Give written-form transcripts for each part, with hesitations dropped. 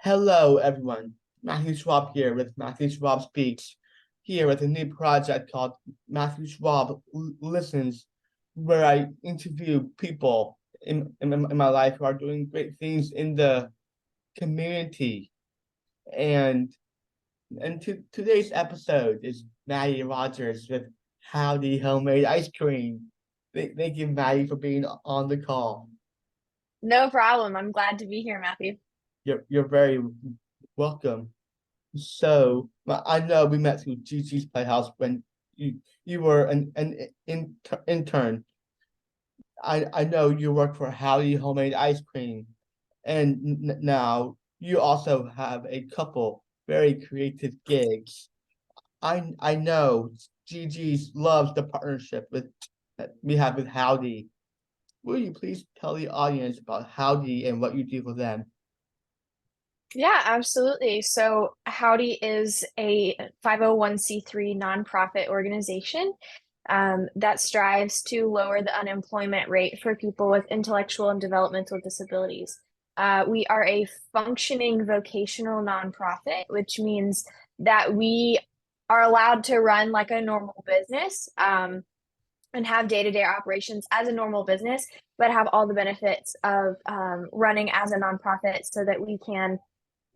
Hello, everyone. Matthew Schwab here with Matthew Schwab Speaks, here with a new project called Matthew Schwab Listens, where I interview people in my life who are doing great things in the community. And today's episode is Maddie Rogers with Howdy Homemade Ice Cream. Thank you, Maddie, for being on the call. No problem. I'm glad to be here, Matthew. You're very welcome. So I know we met through Gigi's Playhouse when you were an intern. I know you work for Howdy Homemade Ice Cream, and now you also have a couple very creative gigs. I know Gigi's loves the partnership with that we have with Howdy. Will you please tell the audience about Howdy and what you do for them? Yeah, absolutely. So, Howdy is a 501(c)(3) nonprofit organization that strives to lower the unemployment rate for people with intellectual and developmental disabilities. We are a functioning vocational nonprofit, which means that we are allowed to run like a normal business. And have day-to-day operations as a normal business, but have all the benefits of running as a nonprofit so that we can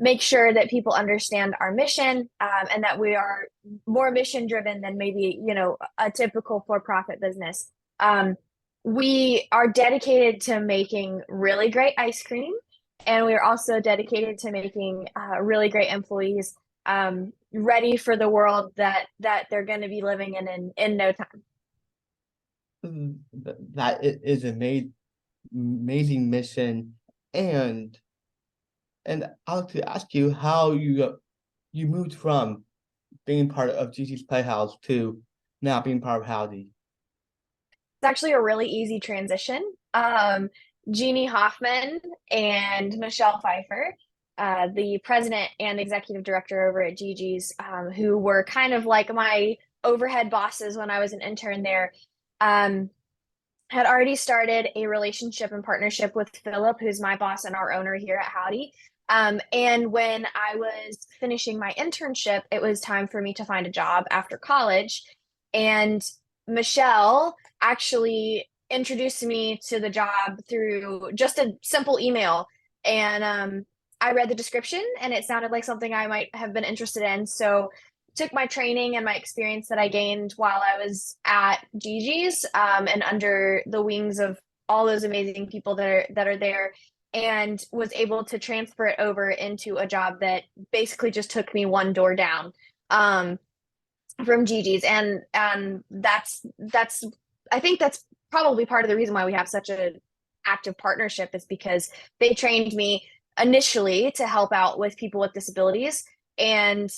make sure that people understand our mission, and that we are more mission driven than maybe, a typical for-profit business. We are dedicated to making really great ice cream, and we are also dedicated to making really great employees ready for the world that they're going to be living in no time. That is amazing mission, and I'd like to ask you how you moved from being part of Gigi's Playhouse to now being part of Howdy. It's actually a really easy transition. Jeannie Hoffman and Michelle Pfeiffer, the president and executive director over at Gigi's, who were kind of like my overhead bosses when I was an intern there, um, had already started a relationship and partnership with Philip, who's my boss and our owner here at Howdy. And when I was finishing my internship, it was time for me to find a job after college. And Michelle actually introduced me to the job through just a simple email. And I read the description and it sounded like something I might have been interested in. So took my training and my experience that I gained while I was at Gigi's, and under the wings of all those amazing people that are there, and was able to transfer it over into a job that basically just took me one door down, from Gigi's, and that's I think that's probably part of the reason why we have such an active partnership, is because they trained me initially to help out with people with disabilities, and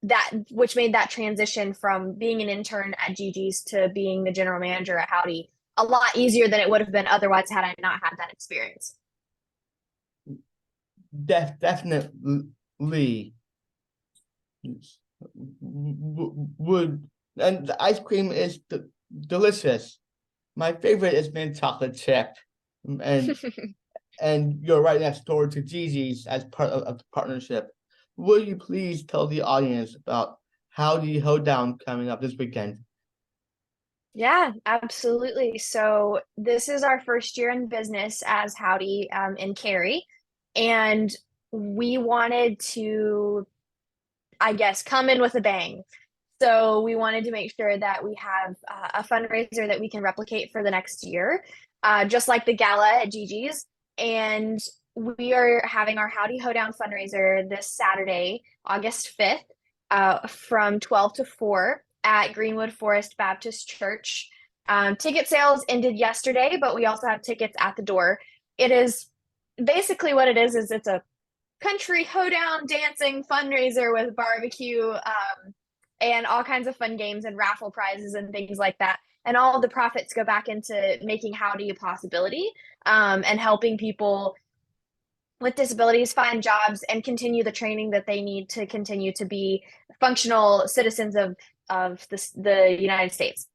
that which made that transition from being an intern at Gigi's to being the general manager at Howdy a lot easier than it would have been otherwise had I not had that experience. Definitely would, and the ice cream is delicious. My favorite is mint chocolate chip, and and you're right next door to Gigi's as part of the partnership. Will you please tell the audience about Howdy Hoedown coming up this weekend? Yeah, absolutely. So this is our first year in business as Howdy, in Cary, and we wanted to, I guess, come in with a bang. So we wanted to make sure that we have a fundraiser that we can replicate for the next year, just like the gala at Gigi's. And we are having our Howdy Hoedown fundraiser this Saturday, August 5th, from 12 to 4 at Greenwood Forest Baptist Church. Ticket sales ended yesterday, but we also have tickets at the door. It is basically what it is it's a country hoedown dancing fundraiser with barbecue, and all kinds of fun games and raffle prizes and things like that. And all of the profits go back into making Howdy a possibility, and helping people with disabilities find jobs and continue the training that they need to continue to be functional citizens of the United States.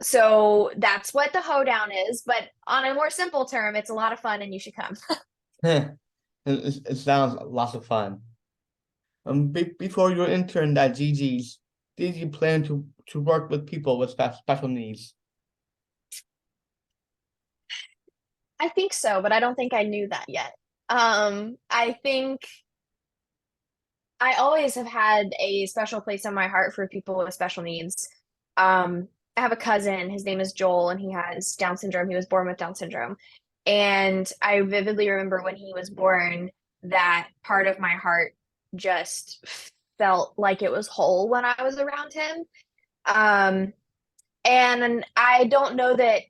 So that's what the hoedown is, but on a more simple term, it's a lot of fun and you should come. It sounds lots of fun. Before your intern at Gigi's, did you plan to work with people with special needs? I think so, but I don't think I knew that yet. I think I always have had a special place in my heart for people with special needs. I have a cousin, his name is Joel, and he has Down syndrome. He was born with Down syndrome. And I vividly remember when he was born, that part of my heart just felt like it was whole when I was around him. Um, and I don't know that,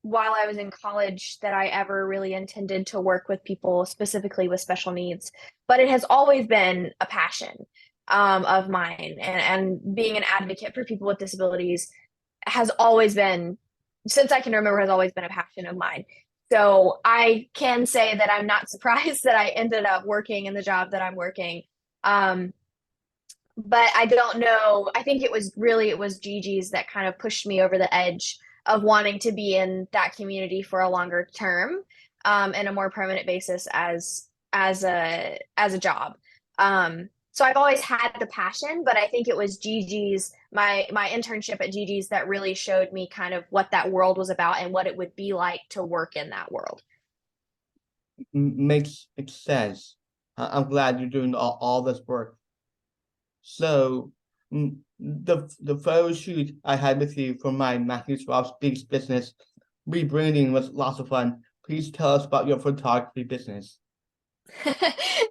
while I was in college, that I ever really intended to work with people specifically with special needs, but it has always been a passion of mine. And being an advocate for people with disabilities has always been, since I can remember, has always been a passion of mine. So I can say that I'm not surprised that I ended up working in the job that I'm working. Um, but I don't know. I think it was Gigi's that kind of pushed me over the edge of wanting to be in that community for a longer term, and a more permanent basis as a job. So I've always had the passion, but I think it was Gigi's my internship at Gigi's that really showed me kind of what that world was about and what it would be like to work in that world. Makes sense. I'm glad you're doing all this work. So the photo shoot I had with you for my Matthew Schwab's Big Business rebranding was lots of fun. Please tell us about your photography business.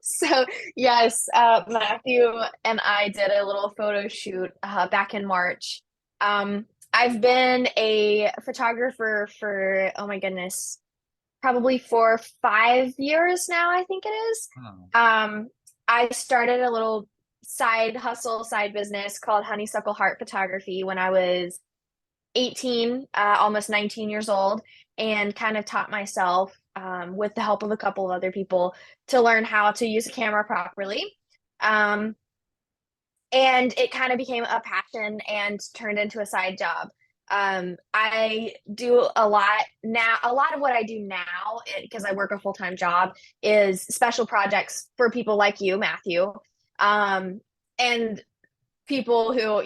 So yes, Matthew and I did a little photo shoot back in March. I've been a photographer for, oh my goodness, probably for 5 years now, I think it is. Wow. I started a little side hustle, side business called Honeysuckle Heart Photography when I was 18, almost 19 years old, and kind of taught myself, with the help of a couple of other people, to learn how to use a camera properly. Um, and it kind of became a passion and turned into a side job. I do a lot now. A lot of what I do now, because I work a full-time job, is special projects for people like you, Matthew, and people who,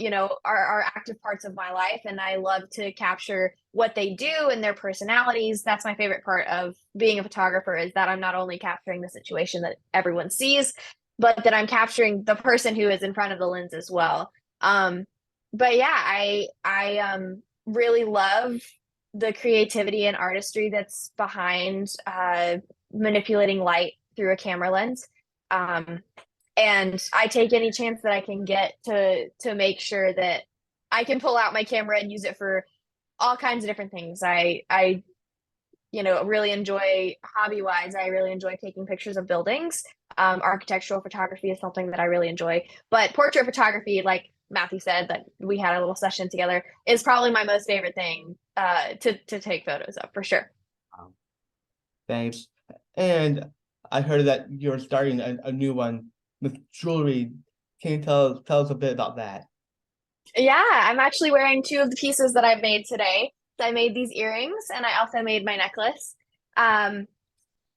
are active parts of my life. And I love to capture what they do and their personalities. That's my favorite part of being a photographer, is that I'm not only capturing the situation that everyone sees, but that I'm capturing the person who is in front of the lens as well. But yeah, I really love the creativity and artistry that's behind manipulating light through a camera lens. Um, and I take any chance that I can get to make sure that I can pull out my camera and use it for all kinds of different things. I really enjoy, hobby wise, I really enjoy taking pictures of buildings. Architectural photography is something that I really enjoy, but portrait photography, like Matthew said, that we had a little session together, is probably my most favorite thing to take photos of, for sure. Wow. Thanks. And I heard that you're starting a new one with jewelry. Can you tell us a bit about that? Yeah, I'm actually wearing two of the pieces that I've made today. So I made these earrings and I also made my necklace. Um,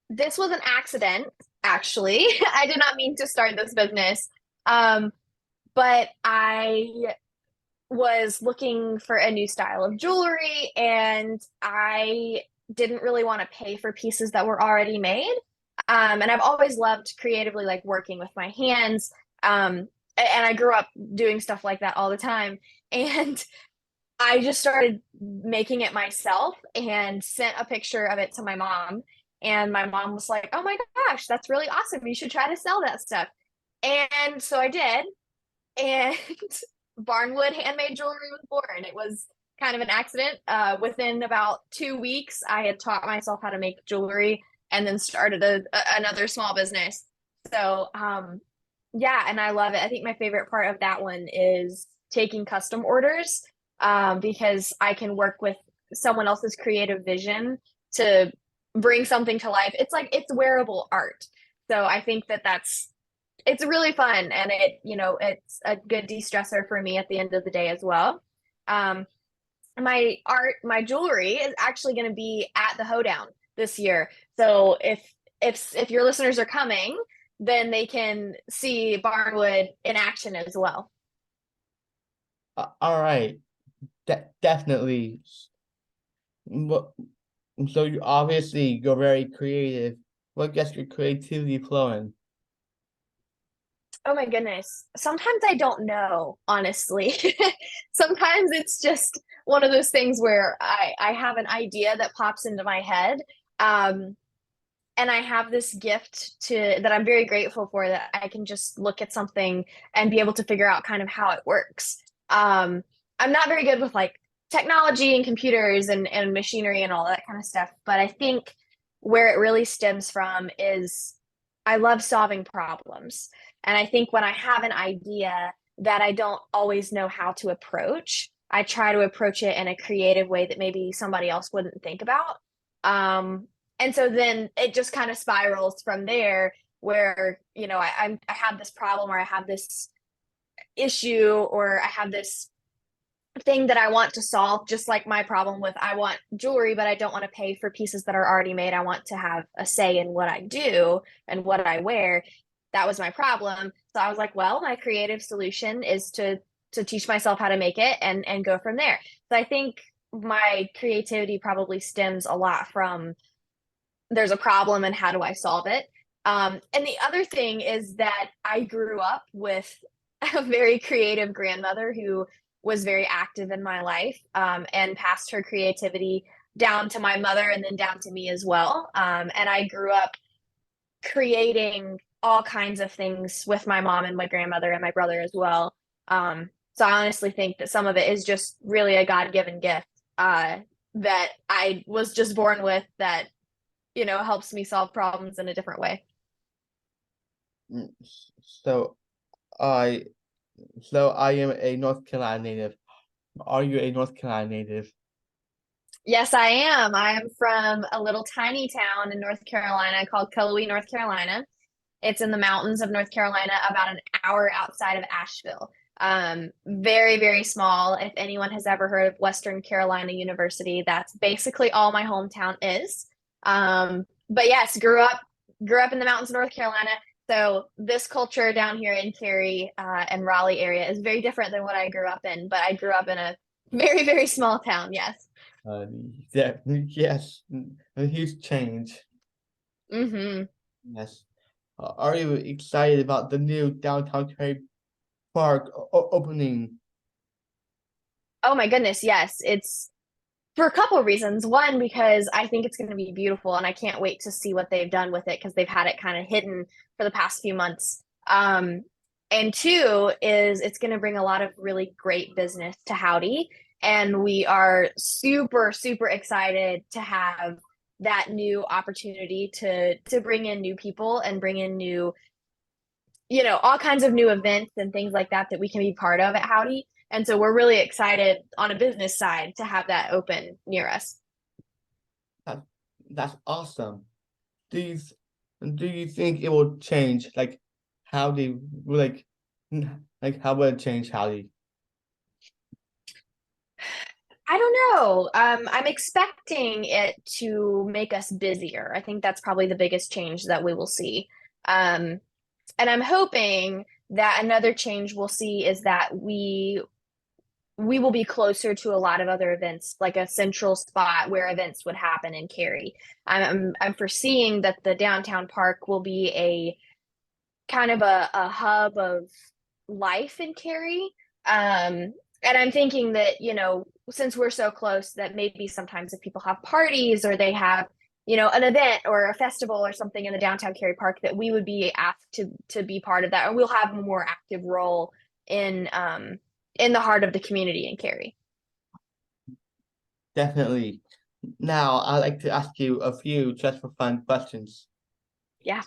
this was an accident, actually. I did not mean to start this business. Um, but I was looking for a new style of jewelry and I didn't really want to pay for pieces that were already made. And I've always loved creatively, like working with my hands. And I grew up doing stuff like that all the time. And I just started making it myself and sent a picture of it to my mom. And my mom was like, "Oh my gosh, that's really awesome. You should try to sell that stuff." And so I did. And Barnwood Handmade Jewelry was born. It was kind of an accident. Within about 2 weeks, I had taught myself how to make jewelry and then started another small business. So, yeah, and I love it. I think my favorite part of that one is taking custom orders, because I can work with someone else's creative vision to bring something to life. It's like it's wearable art. So I think that it's really fun, and it's a good de-stressor for me at the end of the day as well. Um, my jewelry is actually going to be at the hoedown this year. So if if your listeners are coming, then they can see Barnwood in action as well. All right, definitely. What? So you obviously you're very creative. What gets your creativity flowing? Oh my goodness. Sometimes I don't know, honestly. Sometimes it's just one of those things where I have an idea that pops into my head. Um, and I have this gift to that I'm very grateful for, that I can just look at something and be able to figure out kind of how it works. Um, I'm not very good with like technology and computers and machinery and all that kind of stuff, but I think where it really stems from is I love solving problems. And I think when I have an idea that I don't always know how to approach, I try to approach it in a creative way that maybe somebody else wouldn't think about. Um, and so then it just kind of spirals from there, where I have this problem, or I have this issue, or I have this thing that I want to solve, just like my problem with I want jewelry, but I don't want to pay for pieces that are already made. I want to have a say in what I do and what I wear. That was my problem. So I was like, well, my creative solution is to teach myself how to make it and go from there. So I think my creativity probably stems a lot from there's a problem and how do I solve it. And the other thing is that I grew up with a very creative grandmother who was very active in my life, and passed her creativity down to my mother and then down to me as well. And I grew up creating all kinds of things with my mom and my grandmother and my brother as well. So I honestly think that some of it is just really a God given gift, that I was just born with, that helps me solve problems in a different way. Mm, So I so I am a North Carolina native. Are you a North Carolina native? Yes, I am. I am from a little tiny town in North Carolina called Cullowhee, North Carolina. It's in the mountains of North Carolina, about an hour outside of Asheville. Very, very small. If anyone has ever heard of Western Carolina University, that's basically all my hometown is. But yes, grew up in the mountains of North Carolina. So this culture down here in Cary, and Raleigh area is very different than what I grew up in. But I grew up in a very, very small town. Yes. Uh, yeah, yes, a huge change. Hmm. Yes. Are you excited about the new downtown Cary Park opening? Oh my goodness, yes. It's for a couple of reasons. One, because I think it's going to be beautiful and I can't wait to see what they've done with it, because they've had it kind of hidden for the past few months. And two is it's going to bring a lot of really great business to Howdy. And we are super, super excited to have that new opportunity to bring in new people and bring in new, all kinds of new events and things like that that we can be part of at Howdy. And so we're really excited on a business side to have that open near us. That, that's awesome. Do you do you think it will change how they like how will it change how they I don't know. I'm expecting it to make us busier. I think that's probably the biggest change that we will see. Um, and I'm hoping that another change we'll see is that we will be closer to a lot of other events, like a central spot where events would happen in Cary. I'm foreseeing that the downtown park will be a kind of a hub of life in Cary. And I'm thinking that, since we're so close, that maybe sometimes if people have parties or they have, an event or a festival or something in the downtown Cary Park, that we would be asked to be part of that, or we'll have a more active role in the heart of the community in Cary. definitely. Now I'd like to ask you a few just for fun questions. Yeah.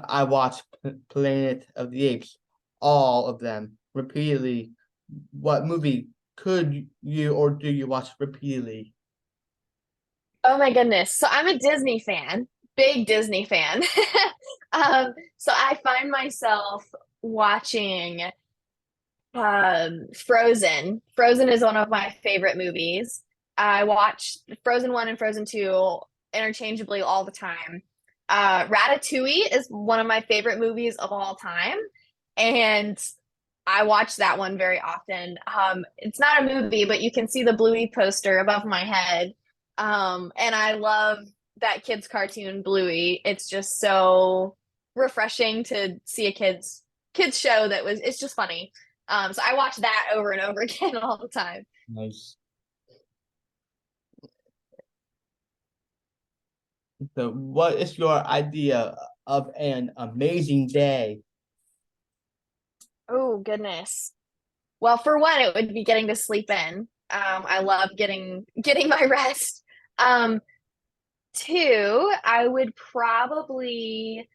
I watched Planet of the Apes, all of them repeatedly. What movie could you or do you watch repeatedly? Oh my goodness. So I'm a Disney fan, big Disney fan. So I find myself watching Frozen. Frozen is one of my favorite movies. I watch Frozen 1 and Frozen 2 interchangeably all the time. Ratatouille is one of my favorite movies of all time, and I watch that one very often. It's not a movie, but you can see the Bluey poster above my head. And I love that kids cartoon Bluey. It's just so refreshing to see a kids show that was it's just funny. So I watch that over and over again all the time. Nice. So, what is your idea of an amazing day? Oh goodness. Well, for one, it would be getting to sleep in. I love getting my rest. Um, Two, I would probably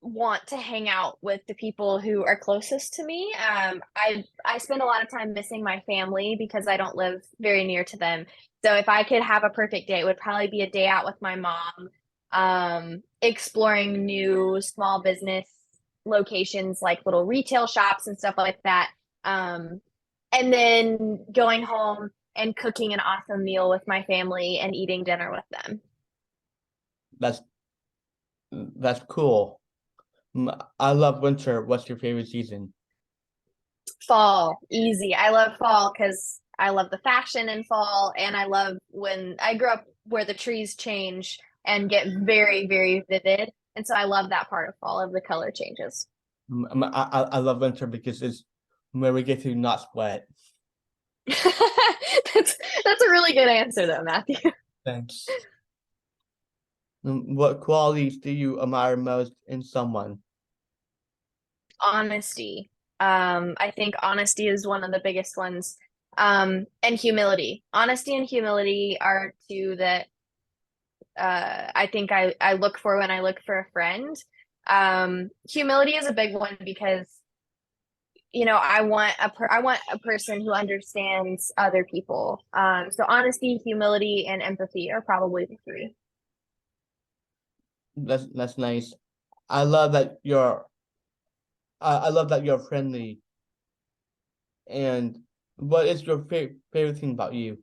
want to hang out with the people who are closest to me. I spend a lot of time missing my family because I don't live very near to them. So if I could have a perfect day, it would probably be a day out with my mom, exploring new small business locations like little retail shops and stuff like that. Um, and then going home and cooking an awesome meal with my family and eating dinner with them. That's that's cool. I love winter. What's your favorite season? Fall, easy. I love fall because I love the fashion in fall, and I love when I grew up where the trees change and get very, very vivid. And so I love that part of fall of the color changes. I love winter because it's where we get to not sweat. That's a really good answer though, Matthew. Thanks. What qualities do you admire most in someone? Honesty. I think honesty is one of the biggest ones. And humility. Honesty and humility are two that I think I look for when I look for a friend. Humility is a big one because I want a person who understands other people. So honesty, humility, and empathy are probably the three. That's nice. I love that you're I love that you're friendly. And what is your favorite thing about you?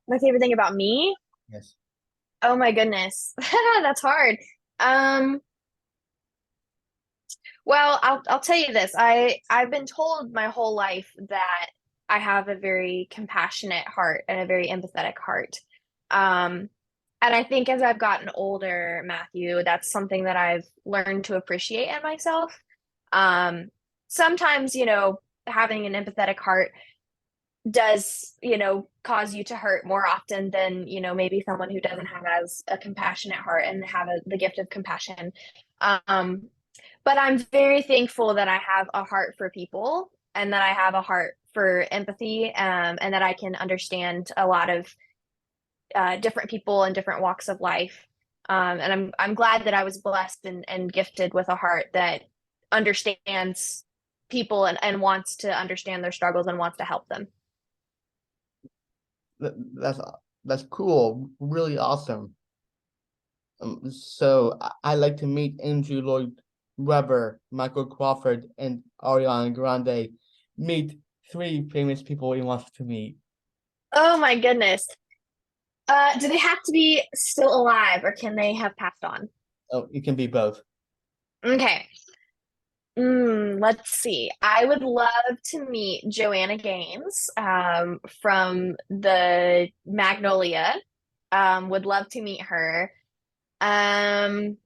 My favorite thing about me? Yes. Oh my goodness, that's hard. Um, Well, I'll tell you this. I've been told my whole life that I have a very compassionate heart and a very empathetic heart. Um, and I think as I've gotten older, Matthew, that's something that I've learned to appreciate in myself. Um, Sometimes, having an empathetic heart does, cause you to hurt more often than, maybe someone who doesn't have as a compassionate heart and have the gift of compassion. Um, but I'm very thankful that I have a heart for people and that I have a heart for empathy, and that I can understand a lot of different people and different walks of life. And I'm glad that I was blessed and gifted with a heart that understands people and wants to understand their struggles and wants to help them. That's that's cool. Really awesome. So I like to meet Andrew Lloyd Webber, Michael Crawford, and Ariana Grande. Meet three famous people he wants to meet. Oh my goodness. Do they have to be still alive or can they have passed on? Oh, it can be both. Okay. Let's see. I would love to meet Joanna Gaines from the Magnolia. Would love to meet her. Um,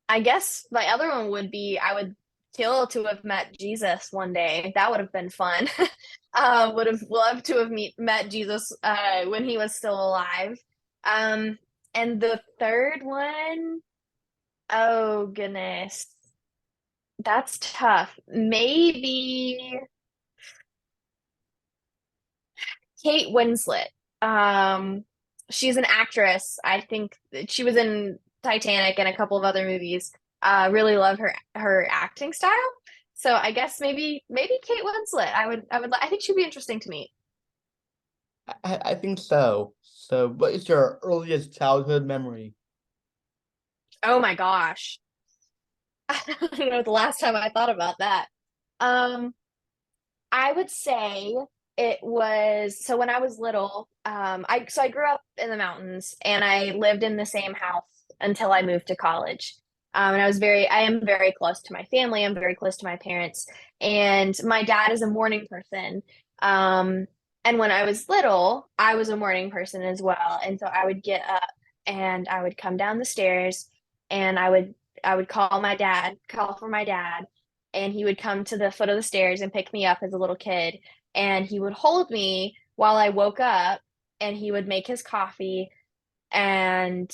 I guess my other one would be I would kill to have met Jesus one day. That would have been fun. Would have loved to have met Jesus when he was still alive. Um, and the third one, oh goodness. That's tough. Maybe Kate Winslet. Um, she's an actress. I think that she was in Titanic and a couple of other movies. Really love her acting style. So I guess maybe Kate Winslet. I think she'd be interesting to meet. I think so. So, what is your earliest childhood memory? Oh my gosh. I don't know the last time I thought about that. Um, I would say it was so when I was little, I grew up in the mountains and I lived in the same house until I moved to college. And I am very close to my family. I'm very close to my parents. And my dad is a morning person. Um, and when I was little, I was a morning person as well. And so I would get up and I would come down the stairs and I would call for my dad, and he would come to the foot of the stairs and pick me up as a little kid. And he would hold me while I woke up, and he would make his coffee, and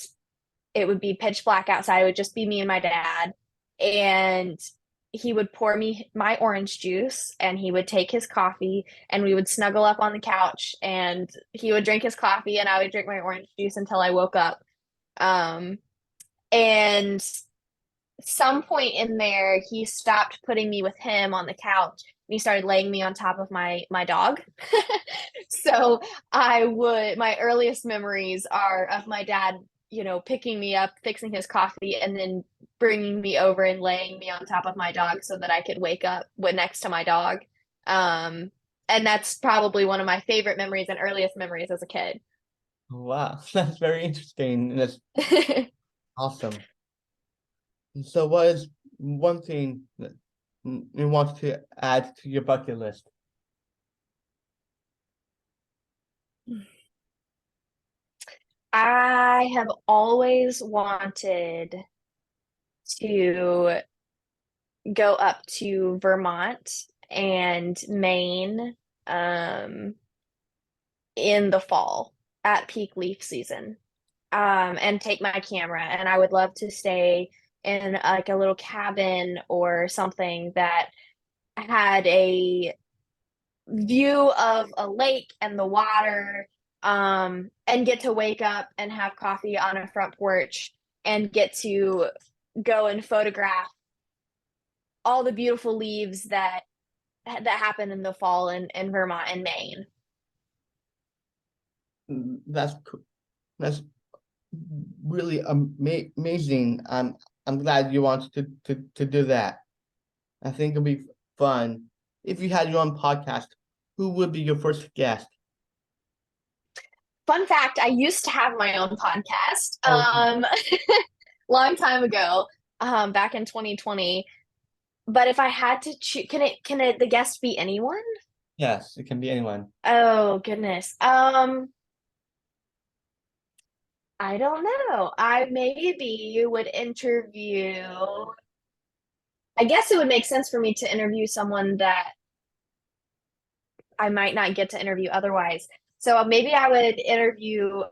it would be pitch black outside. It would just be me and my dad. And he would pour me my orange juice, and he would take his coffee, and we would snuggle up on the couch, and he would drink his coffee and I would drink my orange juice until I woke up. Um, and some point in there, he stopped putting me with him on the couch and he started laying me on top of my dog. So my earliest memories are of my dad, picking me up, fixing his coffee, and then bringing me over and laying me on top of my dog so that I could wake up next to my dog. Um, and that's probably one of my favorite memories and earliest memories as a kid. Wow, that's very interesting. And that's awesome. So what is one thing that you want to add to your bucket list? I have always wanted to go up to Vermont and Maine in the fall at peak leaf season, and take my camera. And I would love to stay in like a little cabin or something that had a view of a lake and the water, and get to wake up and have coffee on a front porch and get to go and photograph all the beautiful leaves that happen in the fall in Vermont and Maine. That's that's really amazing. I'm glad you want to do that. I think it'll be fun. If you had your own podcast, who would be your first guest? Fun fact, I used to have my own podcast Oh, long time ago, back in 2020. But if I had to choose, can the guest be anyone? yes, it can be anyone. Oh goodness. I don't know. I maybe would interview. I guess it would make sense for me to interview someone that I might not get to interview otherwise. So maybe I would interview.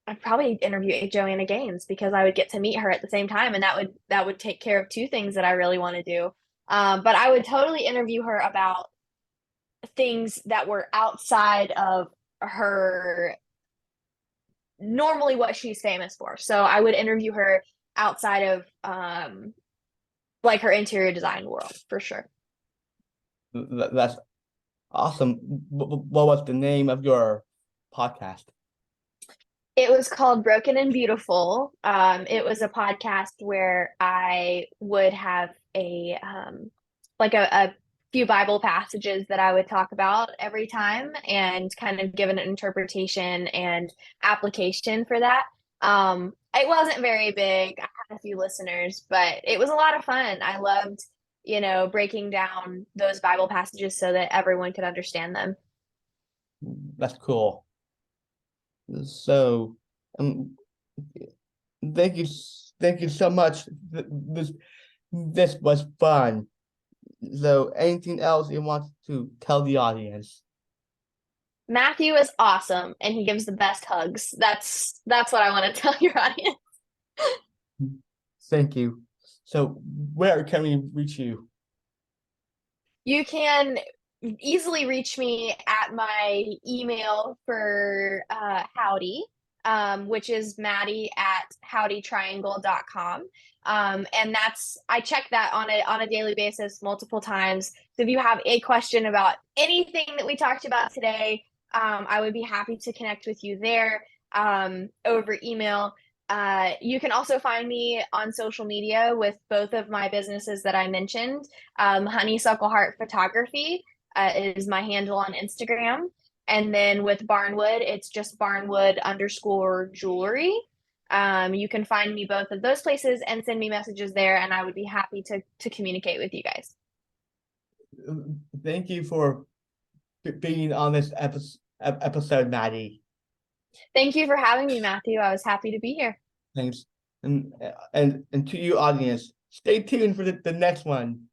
I'd probably interview Joanna Gaines because I would get to meet her at the same time, and that would take care of two things that I really want to do. But I would totally interview her about things that were outside of her normally what she's famous for. So I would interview her outside of like her interior design world for sure. That's awesome. What was the name of your podcast? It was called Broken and Beautiful. It was a podcast where I would have a few Bible passages that I would talk about every time and kind of give an interpretation and application for that. It wasn't very big. I had a few listeners, but it was a lot of fun. I loved, breaking down those Bible passages so that everyone could understand them. That's cool. So, um, thank you, thank you so much. This was fun. So, anything else you want to tell the audience? Matthew is awesome and he gives the best hugs. That's what I want to tell your audience. Thank you. So, where can we reach you? You can easily reach me at my email for Howdy, which is Maddie at howdytriangle.com. And I check that on a daily basis multiple times. So if you have a question about anything that we talked about today, I would be happy to connect with you there, over email. You can also find me on social media with both of my businesses that I mentioned. Honeysuckle Heart Photography is my handle on Instagram. And then with Barnwood, it's just Barnwood _ jewelry. You can find me both of those places and send me messages there, and I would be happy to communicate with you guys. Thank you for being on this episode, Maddie. Thank you for having me, Matthew. I was happy to be here. Thanks. And to you audience, stay tuned for the next one.